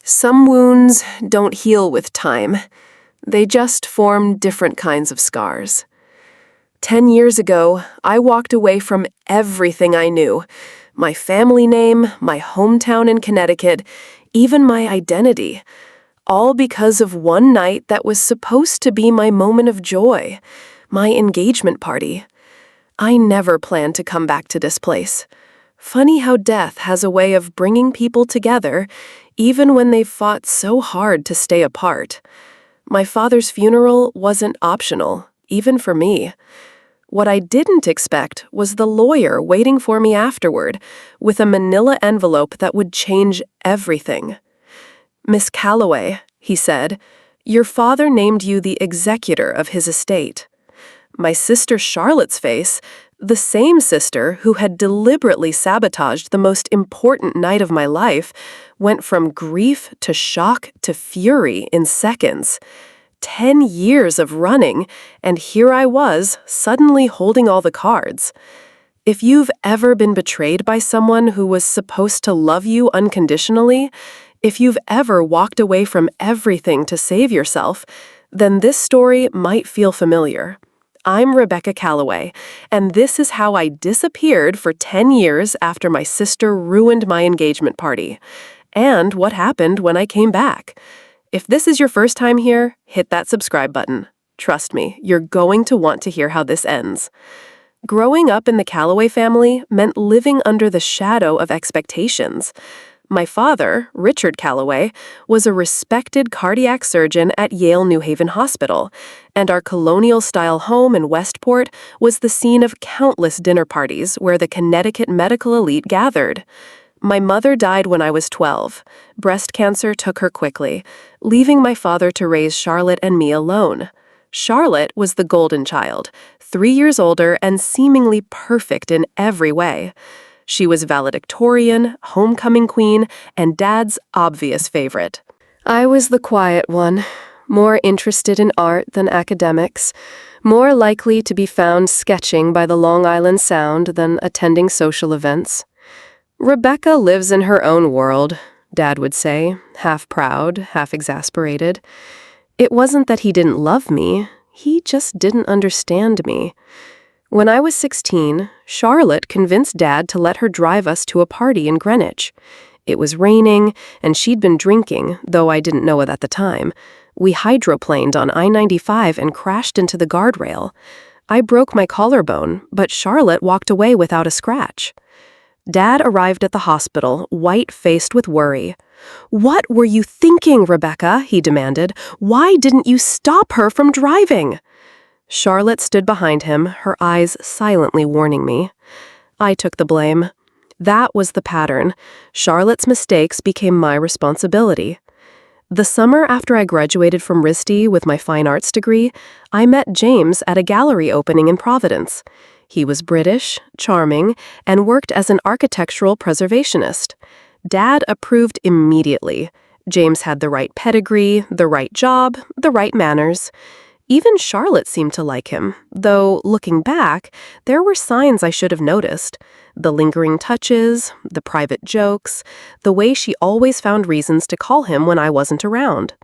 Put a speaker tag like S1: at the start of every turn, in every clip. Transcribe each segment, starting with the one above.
S1: Some wounds don't heal with time. They just form different kinds of scars. 10 years ago, I walked away from everything I knew. My family name, my hometown in Connecticut, even my identity. All because of one night that was supposed to be my moment of joy, my engagement party. I never planned to come back to this place. Funny how death has a way of bringing people together, even when they've fought so hard to stay apart. My father's funeral wasn't optional, even for me. What I didn't expect was the lawyer waiting for me afterward, with a manila envelope that would change everything. "Miss Callaway," he said, "your father named you the executor of his estate." My sister Charlotte's face, the same sister who had deliberately sabotaged the most important night of my life, went from grief to shock to fury in seconds. 10 years of running, and here I was, suddenly holding all the cards. If you've ever been betrayed by someone who was supposed to love you unconditionally, if you've ever walked away from everything to save yourself, then this story might feel familiar. I'm Rebecca Callaway, and this is how I disappeared for 10 years after my sister ruined my engagement party, and what happened when I came back. If this is your first time here, hit that subscribe button. Trust me, you're going to want to hear how this ends. Growing up in the Callaway family meant living under the shadow of expectations. My father, Richard Callaway, was a respected cardiac surgeon at Yale New Haven Hospital, and our colonial-style home in Westport was the scene of countless dinner parties where the Connecticut medical elite gathered. My mother died when I was 12. Breast cancer took her quickly, leaving my father to raise Charlotte and me alone. Charlotte was the golden child, 3 years older and seemingly perfect in every way. She was valedictorian, homecoming queen, and Dad's obvious favorite. I was the quiet one, more interested in art than academics, more likely to be found sketching by the Long Island Sound than attending social events. "Rebecca lives in her own world," Dad would say, half proud, half exasperated. It wasn't that he didn't love me, he just didn't understand me. When I was 16, Charlotte convinced Dad to let her drive us to a party in Greenwich. It was raining, and she'd been drinking, though I didn't know it at the time. We hydroplaned on I-95 and crashed into the guardrail. I broke my collarbone, but Charlotte walked away without a scratch. Dad arrived at the hospital, white-faced with worry. "What were you thinking, Rebecca?" he demanded. "Why didn't you stop her from driving?" Charlotte stood behind him, her eyes silently warning me. I took the blame. That was the pattern. Charlotte's mistakes became my responsibility. The summer after I graduated from RISD with my fine arts degree, I met James at a gallery opening in Providence. He was British, charming, and worked as an architectural preservationist. Dad approved immediately. James had the right pedigree, the right job, the right manners. Even Charlotte seemed to like him, though, looking back, there were signs I should have noticed. The lingering touches, the private jokes, the way she always found reasons to call him when I wasn't around.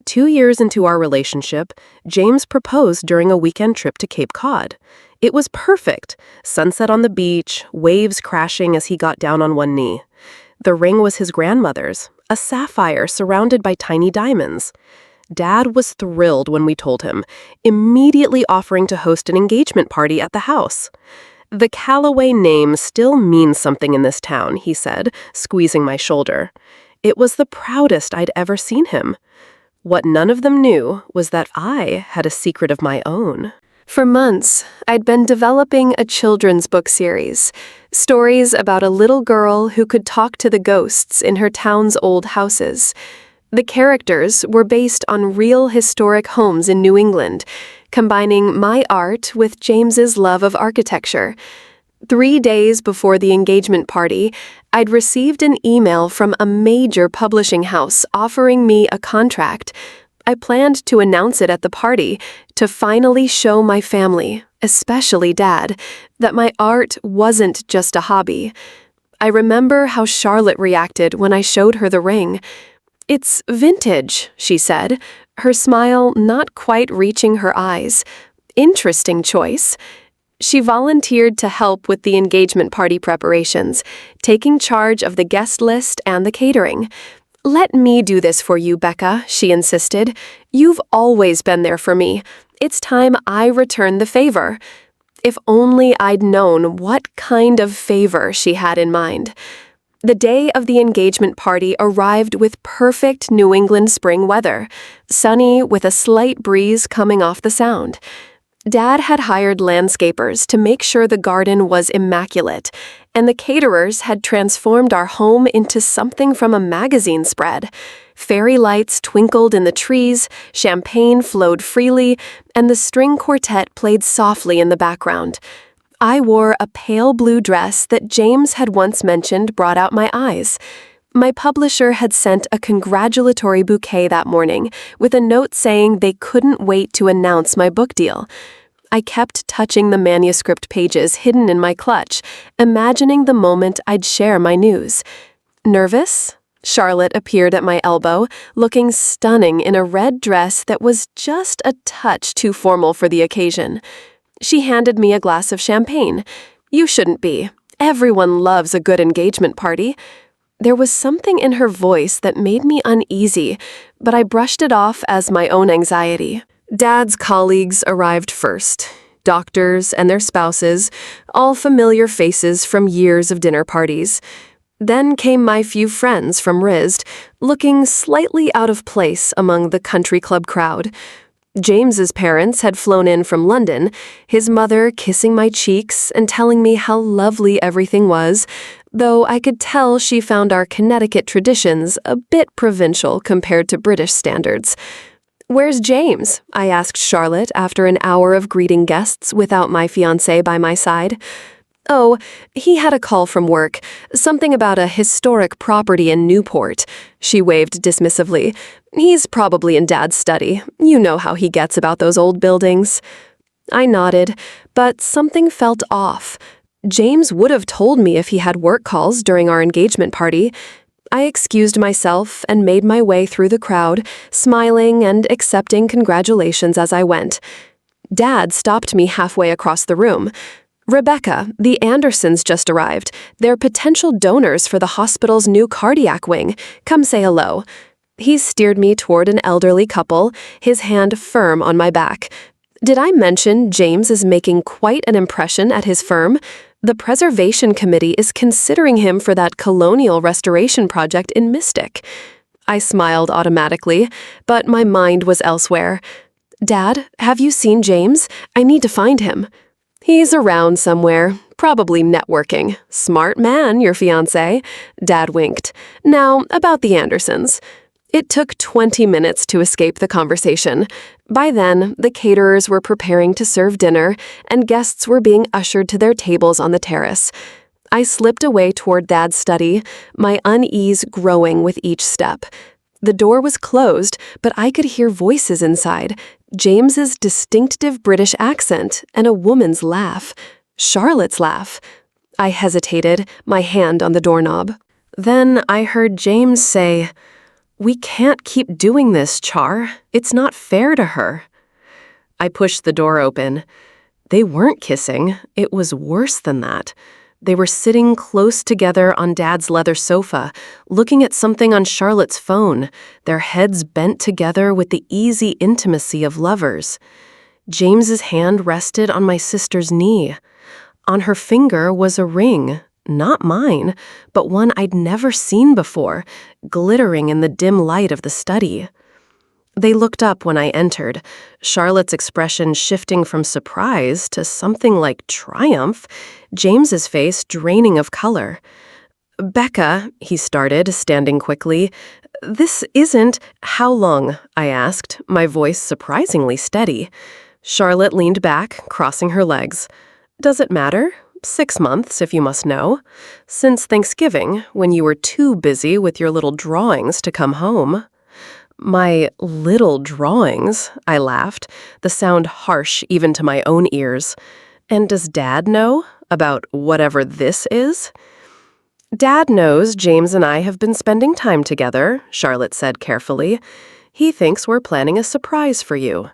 S1: 2 years into our relationship, James proposed during a weekend trip to Cape Cod. It was perfect. Sunset on the beach, waves crashing as he got down on one knee. The ring was his grandmother's, a sapphire surrounded by tiny diamonds. Dad was thrilled when we told him, immediately offering to host an engagement party at the house. "The Callaway name still means something in this town," he said, squeezing my shoulder. It was the proudest I'd ever seen him. What none of them knew was that I had a secret of my own. For months, I'd been developing a children's book series, stories about a little girl who could talk to the ghosts in her town's old houses. The characters were based on real historic homes in New England, combining my art with James's love of architecture. 3 days before the engagement party, I'd received an email from a major publishing house offering me a contract. I planned to announce it at the party to finally show my family, especially Dad, that my art wasn't just a hobby. I remember how Charlotte reacted when I showed her the ring. It's vintage, she said, her smile not quite reaching her eyes. Interesting choice. She volunteered to help with the engagement party preparations, taking charge of the guest list and the catering. "Let me do this for you, Becca," she insisted. "You've always been there for me. It's time I return the favor." If only I'd known what kind of favor she had in mind. The day of the engagement party arrived with perfect New England spring weather, sunny with a slight breeze coming off the Sound. Dad had hired landscapers to make sure the garden was immaculate, and the caterers had transformed our home into something from a magazine spread. Fairy lights twinkled in the trees, champagne flowed freely, and the string quartet played softly in the background. I wore a pale blue dress that James had once mentioned brought out my eyes. My publisher had sent a congratulatory bouquet that morning, with a note saying they couldn't wait to announce my book deal. I kept touching the manuscript pages hidden in my clutch, imagining the moment I'd share my news. Nervous? Charlotte appeared at my elbow, looking stunning in a red dress that was just a touch too formal for the occasion. She handed me a glass of champagne. "You shouldn't be. Everyone loves a good engagement party." There was something in her voice that made me uneasy, but I brushed it off as my own anxiety. Dad's colleagues arrived first. Doctors and their spouses, all familiar faces from years of dinner parties. Then came my few friends from RISD, looking slightly out of place among the country club crowd. James's parents had flown in from London, his mother kissing my cheeks and telling me how lovely everything was, though I could tell she found our Connecticut traditions a bit provincial compared to British standards. "Where's James?" I asked Charlotte after an hour of greeting guests without my fiancé by my side. "Oh, he had a call from work, something about a historic property in Newport," she waved dismissively. "He's probably in Dad's study. You know how he gets about those old buildings." I nodded, but something felt off. James would have told me if he had work calls during our engagement party. I excused myself and made my way through the crowd, smiling and accepting congratulations as I went. Dad stopped me halfway across the room. "Rebecca, the Andersons just arrived. They're potential donors for the hospital's new cardiac wing. Come say hello." He steered me toward an elderly couple, his hand firm on my back. Did I mention James is making quite an impression at his firm? The Preservation Committee is considering him for that colonial restoration project in Mystic. I smiled automatically, but my mind was elsewhere. "Dad, have you seen James? I need to find him." "He's around somewhere, probably networking. Smart man, your fiancé," Dad winked. "Now, about the Andersons." It took 20 minutes to escape the conversation. By then, the caterers were preparing to serve dinner, and guests were being ushered to their tables on the terrace. I slipped away toward Dad's study, my unease growing with each step. The door was closed, but I could hear voices inside, James's distinctive British accent, and a woman's laugh. Charlotte's laugh. I hesitated, my hand on the doorknob. Then I heard James say, "We can't keep doing this, Char. It's not fair to her." I pushed the door open. They weren't kissing. It was worse than that. They were sitting close together on Dad's leather sofa, looking at something on Charlotte's phone, their heads bent together with the easy intimacy of lovers. James's hand rested on my sister's knee. On her finger was a ring. Not mine, but one I'd never seen before, glittering in the dim light of the study. They looked up when I entered, Charlotte's expression shifting from surprise to something like triumph, James's face draining of color. "Becca," he started, standing quickly. "This isn't—" "How long?" I asked, my voice surprisingly steady. Charlotte leaned back, crossing her legs. "Does it matter? 6 months, if you must know. Since Thanksgiving, when you were too busy with your little drawings to come home." "My little drawings," I laughed, the sound harsh even to my own ears. "And does Dad know about whatever this is?" Dad knows James and I have been spending time together, Charlotte said carefully. He thinks we're planning a surprise for you.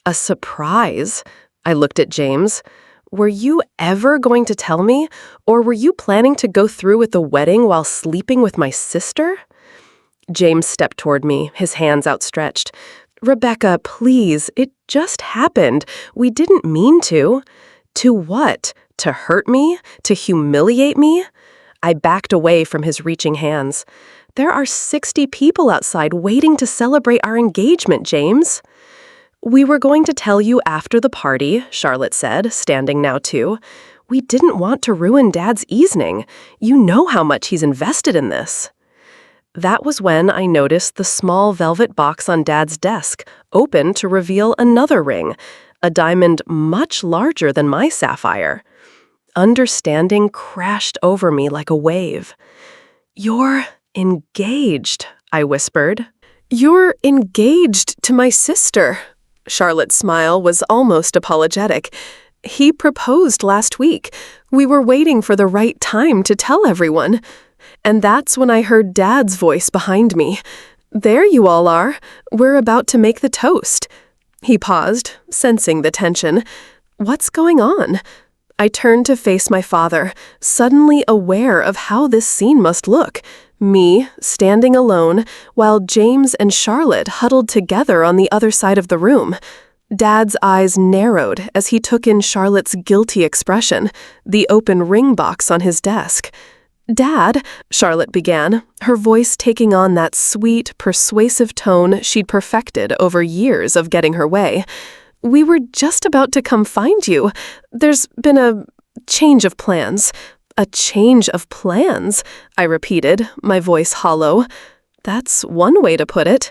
S1: A surprise? I looked at James. Were you ever going to tell me, or were you planning to go through with the wedding while sleeping with my sister? James stepped toward me, his hands outstretched. Rebecca, please, it just happened. We didn't mean to. To what? To hurt me? To humiliate me? I backed away from his reaching hands. There are 60 people outside waiting to celebrate our engagement, James. We were going to tell you after the party, Charlotte said, standing now too. We didn't want to ruin Dad's evening. You know how much he's invested in this. That was when I noticed the small velvet box on Dad's desk, open to reveal another ring, a diamond much larger than my sapphire. Understanding crashed over me like a wave. You're engaged, I whispered. You're engaged to my sister. Charlotte's smile was almost apologetic. He proposed last week. We were waiting for the right time to tell everyone. And that's when I heard Dad's voice behind me. There you all are. We're about to make the toast. He paused, sensing the tension. What's going on? I turned to face my father, suddenly aware of how this scene must look. Me, standing alone, while James and Charlotte huddled together on the other side of the room. Dad's eyes narrowed as he took in Charlotte's guilty expression, the open ring box on his desk. Dad, Charlotte began, her voice taking on that sweet, persuasive tone she'd perfected over years of getting her way. We were just about to come find you. There's been a change of plans. A change of plans, I repeated, my voice hollow. That's one way to put it.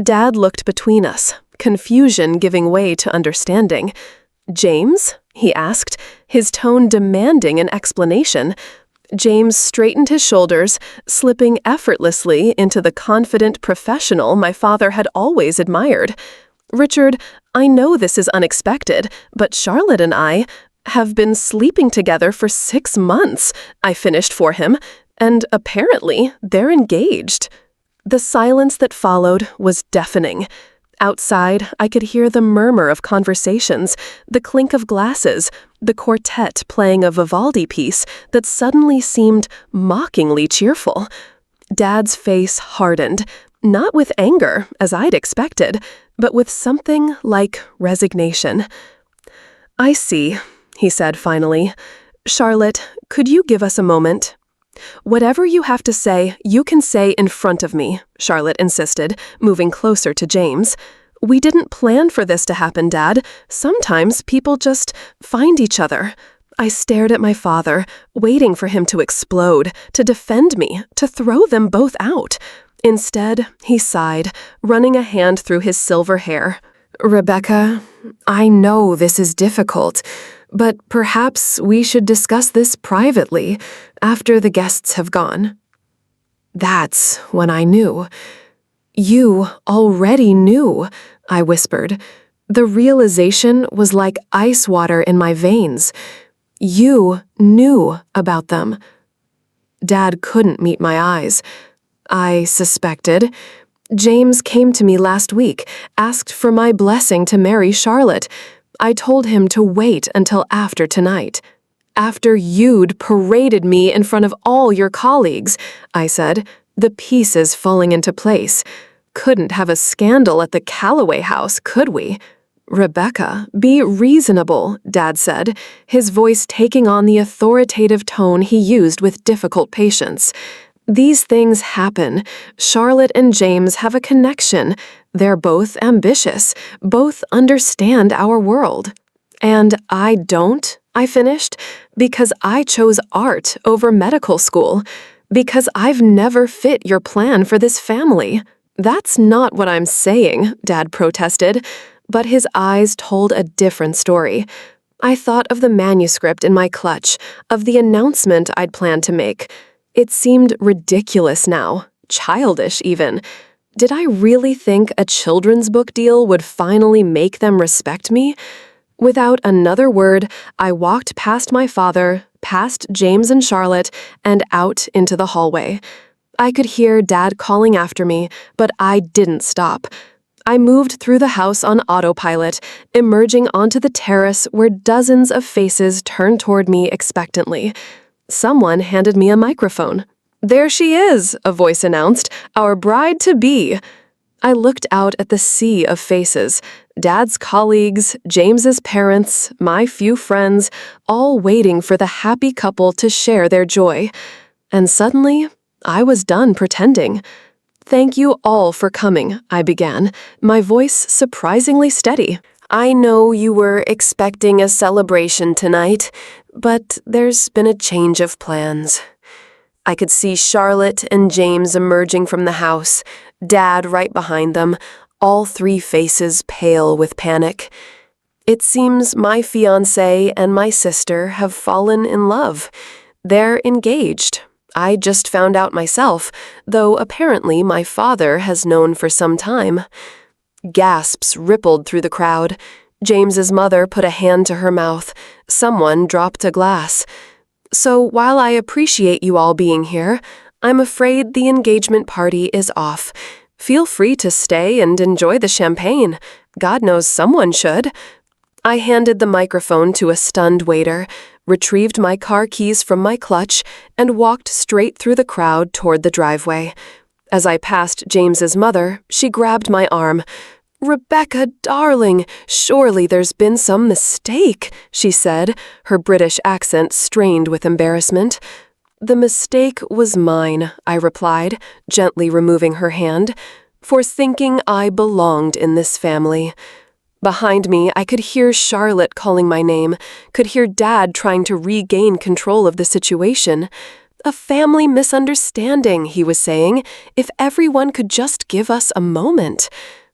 S1: Dad looked between us, confusion giving way to understanding. James? He asked, his tone demanding an explanation. James straightened his shoulders, slipping effortlessly into the confident professional my father had always admired. Richard, I know this is unexpected, but Charlotte and I have been sleeping together for 6 months, I finished for him, and apparently they're engaged. The silence that followed was deafening. Outside, I could hear the murmur of conversations, the clink of glasses, the quartet playing a Vivaldi piece that suddenly seemed mockingly cheerful. Dad's face hardened, not with anger, as I'd expected, but with something like resignation. I see, he said finally. Charlotte, could you give us a moment? Whatever you have to say, you can say in front of me, Charlotte insisted, moving closer to James. We didn't plan for this to happen, Dad. Sometimes people just find each other. I stared at my father, waiting for him to explode, to defend me, to throw them both out. Instead, he sighed, running a hand through his silver hair. Rebecca, I know this is difficult, but perhaps we should discuss this privately after the guests have gone. That's when I knew. You already knew, I whispered. The realization was like ice water in my veins. You knew about them. Dad couldn't meet my eyes. I suspected. James came to me last week, asked for my blessing to marry Charlotte. I told him to wait until after tonight. After you'd paraded me in front of all your colleagues, I said, the pieces falling into place. Couldn't have a scandal at the Callaway house, could we? Rebecca, be reasonable, Dad said, his voice taking on the authoritative tone he used with difficult patience. These things happen. Charlotte and James have a connection. They're both ambitious, both understand our world. And I don't, I finished, because I chose art over medical school, because I've never fit your plan for this family. That's not what I'm saying, Dad protested, but his eyes told a different story. I thought of the manuscript in my clutch, of the announcement I'd planned to make. It seemed ridiculous now, childish even. Did I really think a children's book deal would finally make them respect me? Without another word, I walked past my father, past James and Charlotte, and out into the hallway. I could hear Dad calling after me, but I didn't stop. I moved through the house on autopilot, emerging onto the terrace where dozens of faces turned toward me expectantly. Someone handed me a microphone. "There she is," a voice announced, "our bride-to-be." I looked out at the sea of faces, Dad's colleagues, James's parents, my few friends, all waiting for the happy couple to share their joy. And suddenly, I was done pretending. "Thank you all for coming," I began, my voice surprisingly steady. "I know you were expecting a celebration tonight, but there's been a change of plans." I could see Charlotte and James emerging from the house, Dad right behind them, all three faces pale with panic. It seems my fiancé and my sister have fallen in love. They're engaged. I just found out myself, though apparently my father has known for some time. Gasps rippled through the crowd. James's mother put a hand to her mouth. Someone dropped a glass. "So while I appreciate you all being here, I'm afraid the engagement party is off. Feel free to stay and enjoy the champagne. God knows someone should." I handed the microphone to a stunned waiter, retrieved my car keys from my clutch, and walked straight through the crowd toward the driveway. As I passed James's mother, she grabbed my arm. "Rebecca, darling, surely there's been some mistake," she said, her British accent strained with embarrassment. "The mistake was mine," I replied, gently removing her hand, "for thinking I belonged in this family." Behind me, I could hear Charlotte calling my name, could hear Dad trying to regain control of the situation. "A family misunderstanding," he was saying, "if everyone could just give us a moment."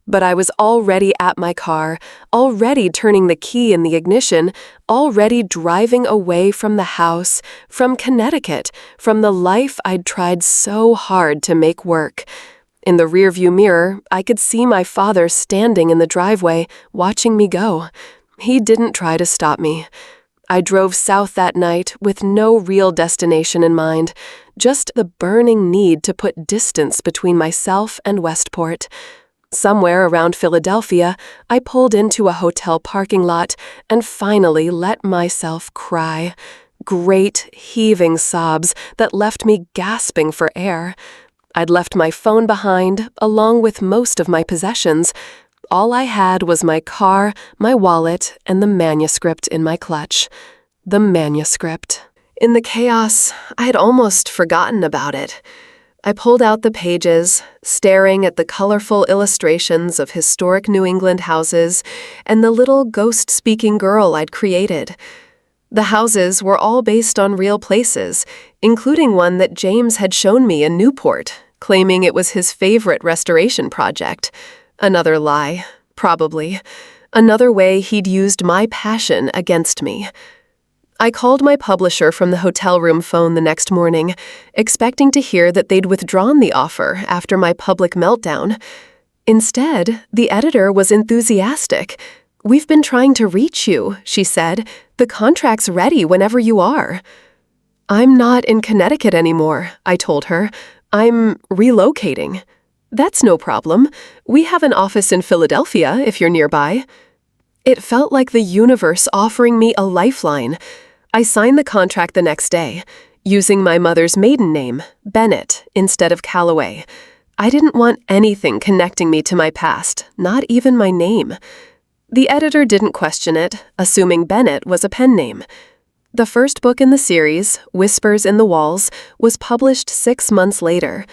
S1: But I was already at my car, already turning the key in the ignition, already driving away from the house, from Connecticut, from the life I'd tried so hard to make work. In the rearview mirror, I could see my father standing in the driveway, watching me go. He didn't try to stop me. I drove south that night with no real destination in mind, just the burning need to put distance between myself and Westport. Somewhere around Philadelphia, I pulled into a hotel parking lot and finally let myself cry. Great, heaving sobs that left me gasping for air. I'd left my phone behind, along with most of my possessions. All I had was my car, my wallet, and the manuscript in my clutch. The manuscript. In the chaos, I had almost forgotten about it. I pulled out the pages, staring at the colorful illustrations of historic New England houses and the little ghost-speaking girl I'd created. The houses were all based on real places, including one that James had shown me in Newport, claiming it was his favorite restoration project. Another lie, probably. Another way he'd used my passion against me. I called my publisher from the hotel room phone the next morning, expecting to hear that they'd withdrawn the offer after my public meltdown. Instead, the editor was enthusiastic. "We've been trying to reach you," she said. "The contract's ready whenever you are." "I'm not in Connecticut anymore," I told her. "I'm relocating." "That's no problem. We have an office in Philadelphia if you're nearby." It felt like the universe offering me a lifeline. I signed the contract the next day, using my mother's maiden name, Bennett, instead of Callaway. I didn't want anything connecting me to my past, not even my name. The editor didn't question it, assuming Bennett was a pen name. The first book in the series, Whispers in the Walls, was published 6 months later.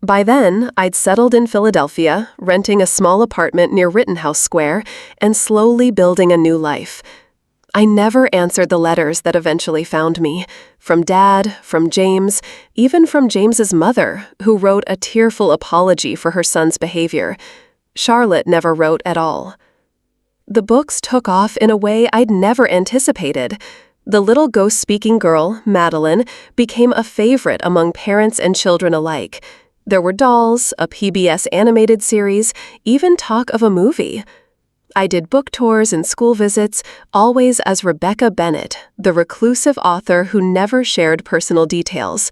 S1: By then, I'd settled in Philadelphia, renting a small apartment near Rittenhouse Square, and slowly building a new life. I never answered the letters that eventually found me, from Dad, from James, even from James's mother, who wrote a tearful apology for her son's behavior. Charlotte never wrote at all. The books took off in a way I'd never anticipated. The little ghost-speaking girl, Madeline, became a favorite among parents and children alike. There were dolls, a PBS animated series, even talk of a movie. I did book tours and school visits, always as Rebecca Bennett, the reclusive author who never shared personal details.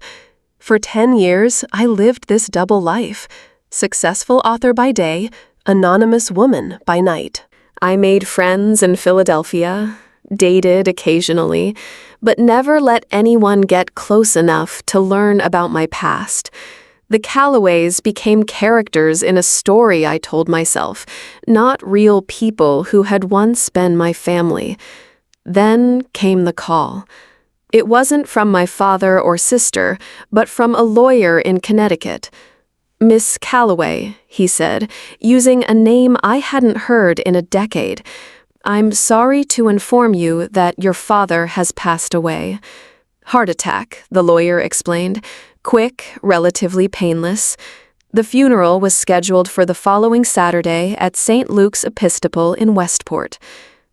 S1: For 10 years, I lived this double life. Successful author by day, anonymous woman by night. I made friends in Philadelphia, dated occasionally, but never let anyone get close enough to learn about my past. The Callaways became characters in a story I told myself, not real people who had once been my family. Then came the call. It wasn't from my father or sister, but from a lawyer in Connecticut. "Miss Callaway," he said, using a name I hadn't heard in a decade. "I'm sorry to inform you that your father has passed away." "Heart attack," the lawyer explained. "Quick, relatively painless." The funeral was scheduled for the following Saturday at St. Luke's Episcopal in Westport.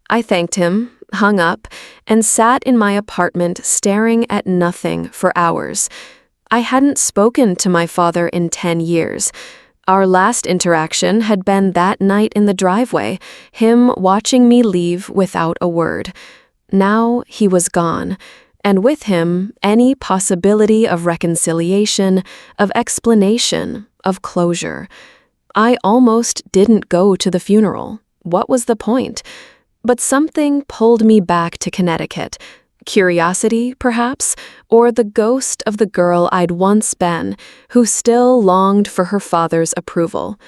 S1: I thanked him, hung up, and sat in my apartment staring at nothing for hours. I hadn't spoken to my father in 10 years. Our last interaction had been that night in the driveway, him watching me leave without a word. Now he was gone, and with him, any possibility of reconciliation, of explanation, of closure. I almost didn't go to the funeral. What was the point? But something pulled me back to Connecticut. Curiosity, perhaps, or the ghost of the girl I'd once been, who still longed for her father's approval.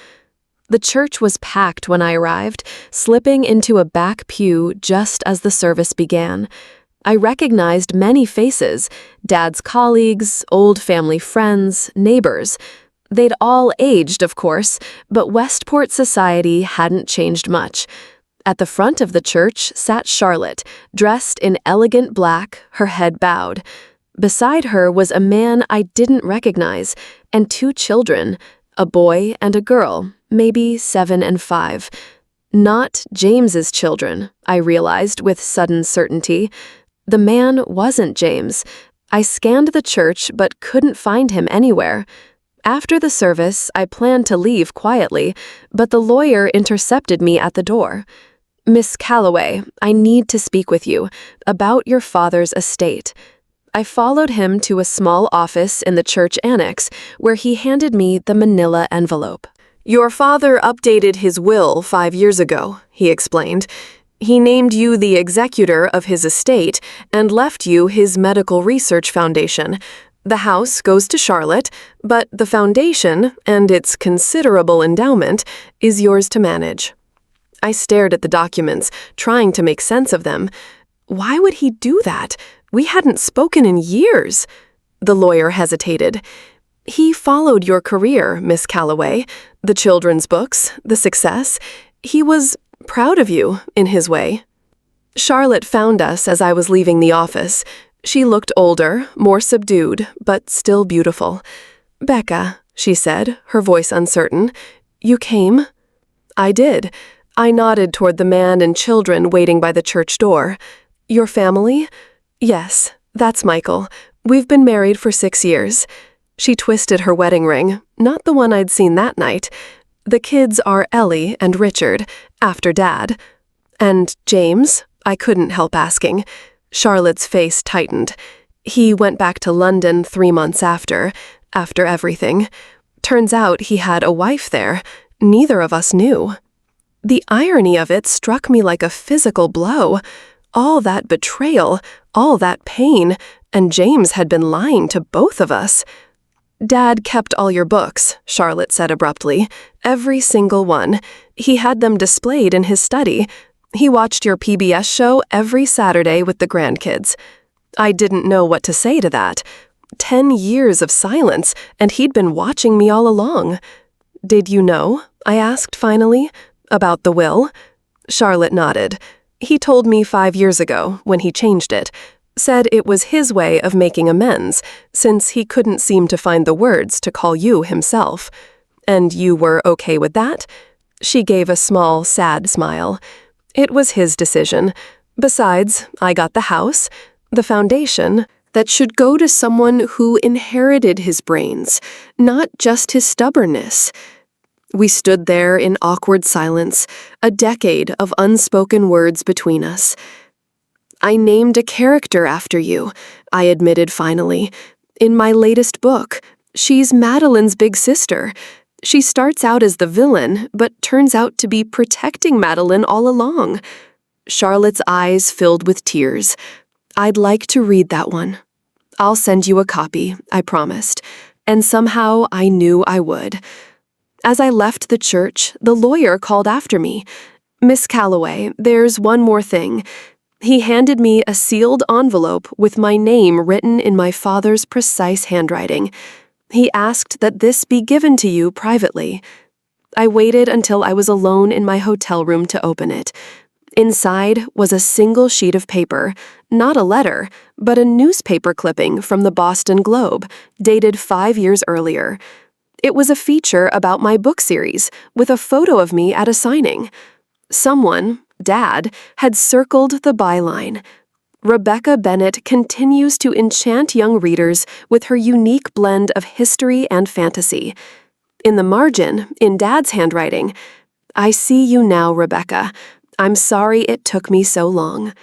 S1: The church was packed when I arrived, slipping into a back pew just as the service began. I recognized many faces, Dad's colleagues, old family friends, neighbors. They'd all aged, of course, but Westport society hadn't changed much. At the front of the church sat Charlotte, dressed in elegant black, her head bowed. Beside her was a man I didn't recognize, and 2 children, a boy and a girl, maybe 7 and 5. Not James's children, I realized with sudden certainty. The man wasn't James. I scanned the church but couldn't find him anywhere. After the service, I planned to leave quietly, but the lawyer intercepted me at the door. "Miss Callaway, I need to speak with you about your father's estate." I followed him to a small office in the church annex, where he handed me the manila envelope. "Your father updated his will 5 years ago," he explained. "He named you the executor of his estate and left you his medical research foundation. The house goes to Charlotte, but the foundation, and its considerable endowment, is yours to manage." I stared at the documents, trying to make sense of them. Why would he do that? We hadn't spoken in years. The lawyer hesitated. "He followed your career, Miss Callaway, the children's books, the success. He was proud of you, in his way." Charlotte found us as I was leaving the office. She looked older, more subdued, but still beautiful. "Becca," she said, her voice uncertain, "you came?" I did. I nodded toward the man and children waiting by the church door. "Your family?" "Yes, that's Michael. We've been married for 6 years." She twisted her wedding ring, not the one I'd seen that night. "The kids are Ellie and Richard, after Dad." "And James?" I couldn't help asking. Charlotte's face tightened. "He went back to London 3 months after everything. Turns out he had a wife there. Neither of us knew." The irony of it struck me like a physical blow. All that betrayal, all that pain, and James had been lying to both of us. "Dad kept all your books," Charlotte said abruptly. "Every single one. He had them displayed in his study. He watched your PBS show every Saturday with the grandkids." I didn't know what to say to that. 10 years of silence, and he'd been watching me all along. "Did you know?" I asked finally. "About the will?" Charlotte nodded. "He told me 5 years ago, when he changed it. Said it was his way of making amends, since he couldn't seem to find the words to call you himself. And you were okay with that?" She gave a small, sad smile. "It was his decision. Besides, I got the house, the foundation, that should go to someone who inherited his brains, not just his stubbornness." We stood there in awkward silence, a decade of unspoken words between us. "I named a character after you," I admitted finally. "In my latest book. She's Madeline's big sister. She starts out as the villain, but turns out to be protecting Madeline all along." Charlotte's eyes filled with tears. "I'd like to read that one." "I'll send you a copy," I promised, and somehow I knew I would. As I left the church, the lawyer called after me. "Miss Callaway, there's one more thing." He handed me a sealed envelope with my name written in my father's precise handwriting. He asked that this be given to you privately. I waited until I was alone in my hotel room to open it. Inside was a single sheet of paper, not a letter, but a newspaper clipping from the Boston Globe, dated 5 years earlier. It was a feature about my book series, with a photo of me at a signing. Someone, Dad, had circled the byline. "Rebecca Bennett continues to enchant young readers with her unique blend of history and fantasy." In the margin, in Dad's handwriting, "I see you now, Rebecca. I'm sorry it took me so long."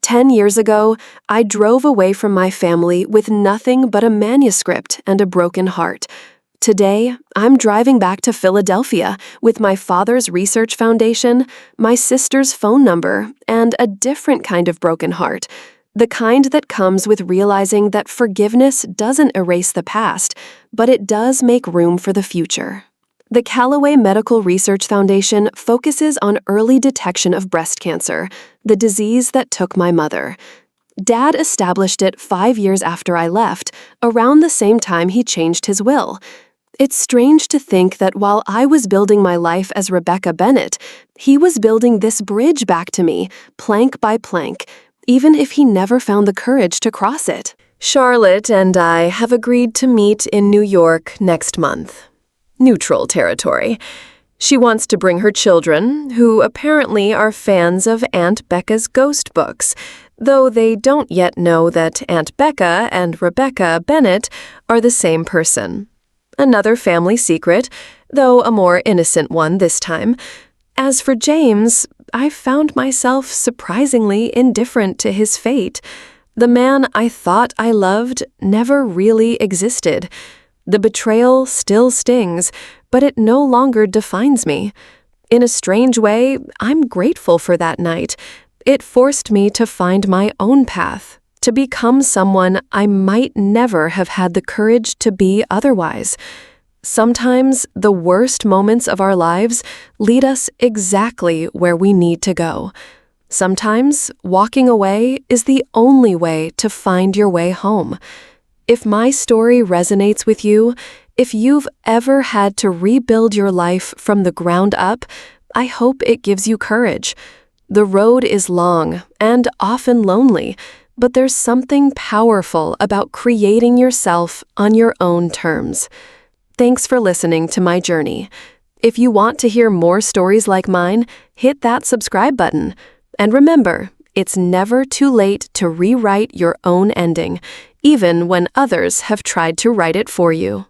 S1: 10 years ago, I drove away from my family with nothing but a manuscript and a broken heart. Today, I'm driving back to Philadelphia with my father's research foundation, my sister's phone number, and a different kind of broken heart, the kind that comes with realizing that forgiveness doesn't erase the past, but it does make room for the future. The Callaway Medical Research Foundation focuses on early detection of breast cancer, the disease that took my mother. Dad established it 5 years after I left, around the same time he changed his will. It's strange to think that while I was building my life as Rebecca Bennett, he was building this bridge back to me, plank by plank, even if he never found the courage to cross it. Charlotte and I have agreed to meet in New York next month. Neutral territory. She wants to bring her children, who apparently are fans of Aunt Becca's ghost books, though they don't yet know that Aunt Becca and Rebecca Bennett are the same person. Another family secret, though a more innocent one this time. As for James, I found myself surprisingly indifferent to his fate. The man I thought I loved never really existed. The betrayal still stings, but it no longer defines me. In a strange way, I'm grateful for that night. It forced me to find my own path, to become someone I might never have had the courage to be otherwise. Sometimes the worst moments of our lives lead us exactly where we need to go. Sometimes walking away is the only way to find your way home. If my story resonates with you, if you've ever had to rebuild your life from the ground up, I hope it gives you courage. The road is long and often lonely, but there's something powerful about creating yourself on your own terms. Thanks for listening to my journey. If you want to hear more stories like mine, hit that subscribe button. And remember, it's never too late to rewrite your own ending, even when others have tried to write it for you.